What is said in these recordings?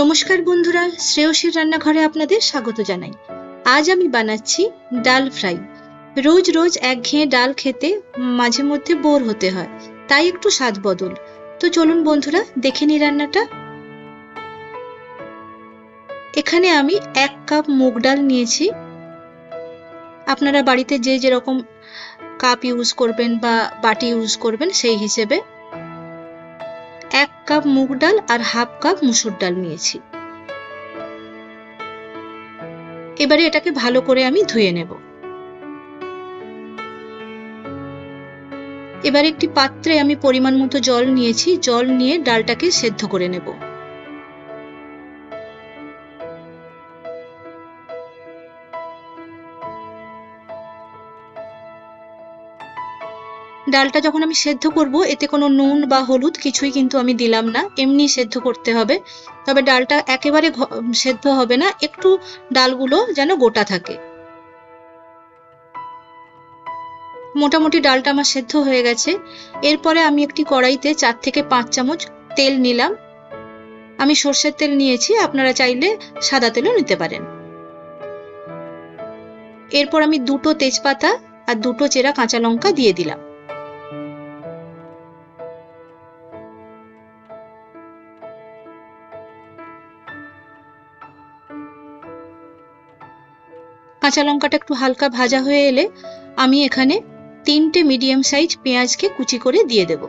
নমস্কার বন্ধুরা, শ্রেয়সীর রান্নাঘরে আপনাদের স্বাগত জানাই। আজ আমি বানাচ্ছি ডাল ফ্রাই। রোজ রোজ একঘেয়ে ডাল খেতে মাঝে মধ্যে বোর হতে হয়, তাই একটু স্বাদ বদল। তো চলুন বন্ধুরা, দেখে নিই রান্নাটা। এখানে আমি 1 কাপ মুগ ডাল নিয়েছি। আপনারা বাড়িতে যে যেরকম কাপ ইউজ করবেন বা বাটি ইউজ করবেন সেই হিসেবে 1 কাপ মুগ ডাল আর হাফ কাপ মুসুর ডাল নিয়েছি। এবারে এটাকে ভালো করে আমি ধুয়ে নেব। এবার একটি পাত্রে আমি পরিমাণ মতো জল নিয়েছি। জল নিয়ে ডালটাকে সেদ্ধ করে নেব। ডালটা যখন আমি সেদ্ধ করব, এতে কোনো নুন বা হলুদ কিছুই কিন্তু আমি দিলাম না, এমনি সেদ্ধ করতে হবে। তবে ডালটা একেবারে সেদ্ধ হবে না, একটু ডালগুলো যেন গোটা থাকে। মোটামুটি ডালটা আমার সেদ্ধ হয়ে গেছে। এরপরে আমি একটি কড়াইতে 4 থেকে 5 চামচ তেল নিলাম। আমি সর্ষের তেল নিয়েছি, আপনারা চাইলে সাদা তেলও নিতে পারেন। এরপর আমি 2টো তেজপাতা আর 2টো চেরা কাঁচা লঙ্কা দিয়ে দিলাম। কাঁচা লঙ্কাটা একটু হালকা ভাজা হয়ে এলে আমি এখানে 3টে মিডিয়াম সাইজ পেঁয়াজকে কুচি করে দিয়ে দেব।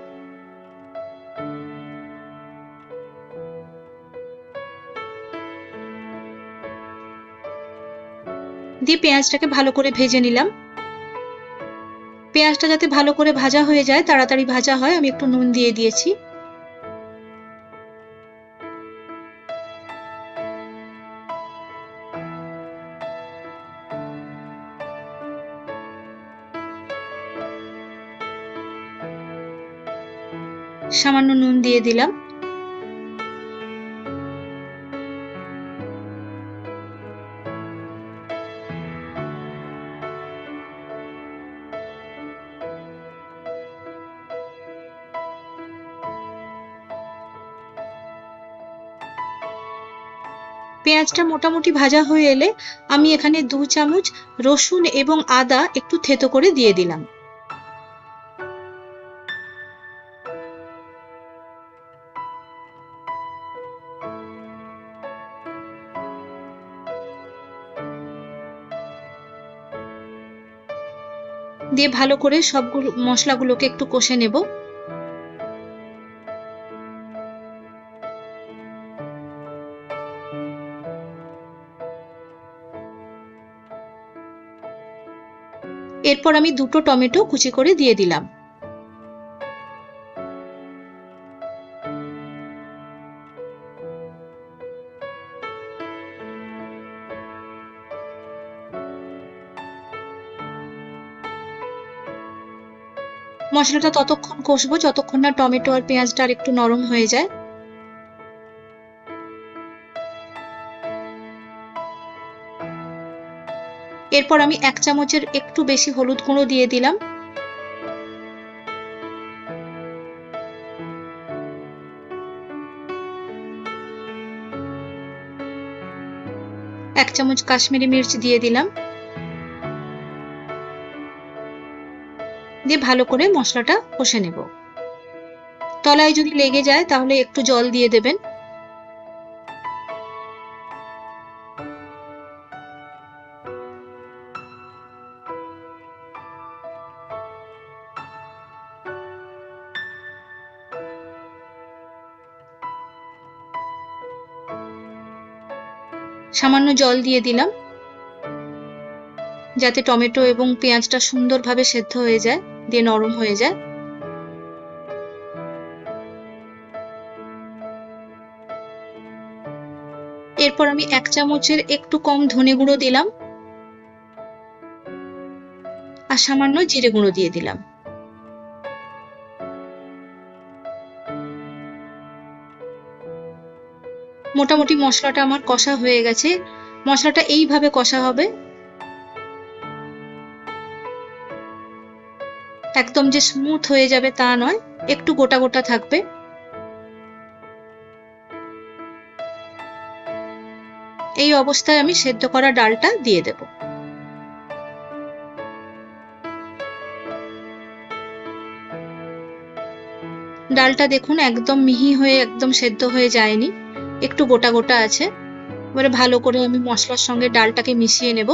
দিয়ে পেঁয়াজটাকে ভালো করে ভেজে নিলাম। পেঁয়াজটা যাতে ভালো করে ভাজা হয়ে যায়, তাড়াতাড়ি ভাজা হয়, আমি একটু নুন দিয়ে দিয়েছি। সামান্য নুন দিয়ে দিলাম। পেঁয়াজটা মোটামুটি ভাজা হয়ে এলে আমি এখানে 2 চামচ রসুন এবং আদা একটু থেতো করে দিয়ে দিলাম। দিয়ে ভালো করে সবগুলো মশলাগুলোকে একটু কষে নেব। এরপর আমি 2টো টমেটো কুচি করে দিয়ে দিলাম। মশলাটা ততক্ষণ কষবো যতক্ষণ না টমেটো আর পেঁয়াজটা আর একটু নরম হয়ে যায়। এরপর আমি 1 চামচের একটু বেশি হলুদ গুঁড়ো দিয়ে দিলাম। এক চামচ কাশ্মীরি মির্চ দিয়ে দিলাম। দিয়ে ভালো করে মশলাটা কষে নেব। তলায় যদি লেগে যায় তাহলে একটু জল দিয়ে দেবেন। সামান্য জল দিয়ে দিলাম যাতে টমেটো এবং পেঁয়াজটা সুন্দরভাবে সেদ্ধ হয়ে যায়, দিয়ে নরম হয়ে যায়। এরপর আমি 1 চামচের একটু কম ধনে গুঁড়ো দিলাম আর সামান্য জিরে গুঁড়ো দিয়ে দিলাম। মোটামুটি মশলাটা আমার কষা হয়ে গেছে। মশলাটা এইভাবে কষা হবে, একদম যে স্মুথ হয়ে যাবে তা নয়, একটু গোটা গোটা থাকবে। এই অবস্থায় আমি সেদ্ধ করা ডালটা দিয়ে দেব। ডালটা দেখুন একদম মিহি হয়ে একদম সেদ্ধ হয়ে যায়নি, একটু গোটা গোটা আছে। এবারে ভালো করে আমি মশলার সঙ্গে ডালটাকে মিশিয়ে নেব।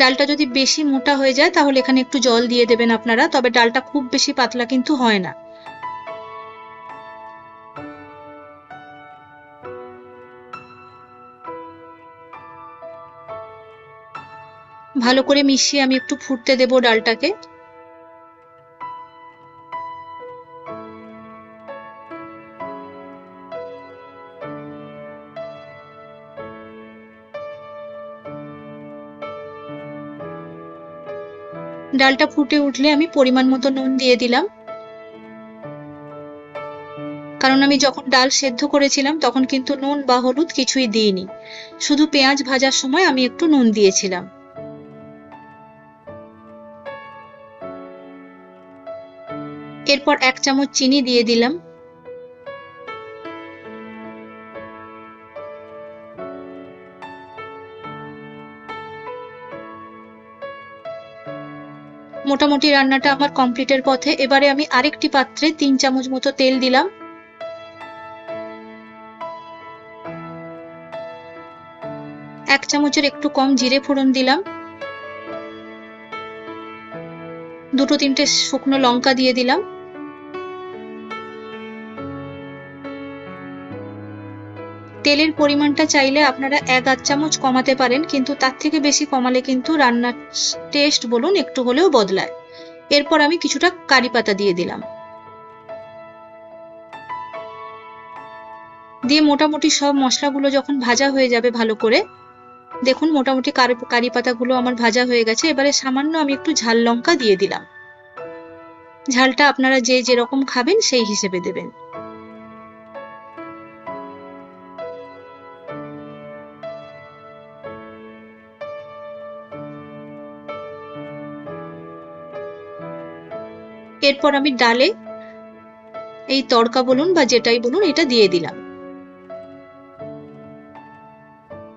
ডালটা যদি বেশি মোটা হয়ে যায় তাহলে এখানে একটু জল দিয়ে দেবেন আপনারা, তবে ডালটা খুব বেশি পাতলা কিন্তু হয় না। ভালো করে মিশিয়ে আমি একটু ফুটতে দেব ডালটাকে। ডালটা ফুটে উঠলে আমি পরিমাণ মতো নুন দিয়ে দিলাম, কারণ আমি যখন ডাল সেদ্ধ করেছিলাম তখন কিন্তু নুন বা হলুদ কিছুই দিইনি, শুধু পেঁয়াজ ভাজার সময় আমি একটু নুন দিয়েছিলাম। এরপর 1 চামচ চিনি দিয়ে দিলাম। মোটামুটি রান্নাটা আমার কমপ্লিটের পথে। এবারে আমি আরেকটি পাত্রে 3 চামচ মতো তেল দিলাম। 1 চামচের একটু কম জিরে ফোড়ন দিলাম। 2-3টে শুকনো লঙ্কা দিয়ে দিলাম। তেলের পরিমাণটা চাইলে আপনারা 1-8 চামচ কমাতে পারেন, কিন্তু তার থেকে বেশি কমালে কিন্তু রান্নার টেস্ট বলুন একটু হলেও বদলায়। এরপর আমি কিছুটা কারি পাতা দিয়ে দিলাম, দিয়ে মোটামুটি সব মশলাগুলো যখন ভাজা হয়ে যাবে ভালো করে, দেখুন মোটামুটি কারি পাতাগুলো আমার ভাজা হয়ে গেছে। এবারে সামান্য আমি একটু ঝাল লঙ্কা দিয়ে দিলাম। ঝালটা আপনারা যে যেরকম খাবেন সেই হিসেবে দেবেন। এরপর আমি ডালে এই তড়কা বলুন বা যেটাই বলুন এটা দিয়ে দিলাম।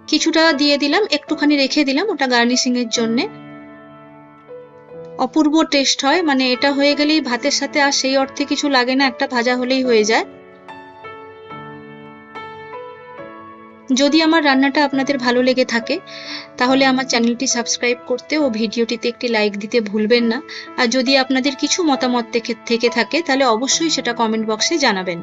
কিছুটা দিয়ে দিলাম, একটুখানি রেখে দিলাম ওটা গার্নিশিং এর জন্যে। অপূর্ব টেস্ট হয়, মানে এটা হয়ে গেলেই ভাতের সাথে আর সেই অর্থে কিছু লাগে না, একটা ভাজা হলেই হয়ে যায়। যদি আমার রান্নাটা আপনাদের ভালো লেগে থাকে তাহলে আমার চ্যানেলটি সাবস্ক্রাইব করতে ও ভিডিওটিতে একটি লাইক দিতে ভুলবেন না। আর যদি আপনাদের কিছু মতামত থেকে থাকে তাহলে অবশ্যই সেটা কমেন্ট বক্সে জানাবেন।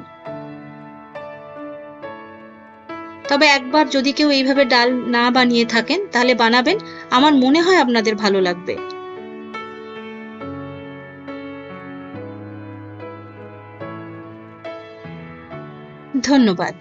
তবে একবার যদি কেউ এইভাবে ডাল না বানিয়ে থাকেন তাহলে বানাবেন, আমার মনে হয় আপনাদের ভালো লাগবে। ধন্যবাদ।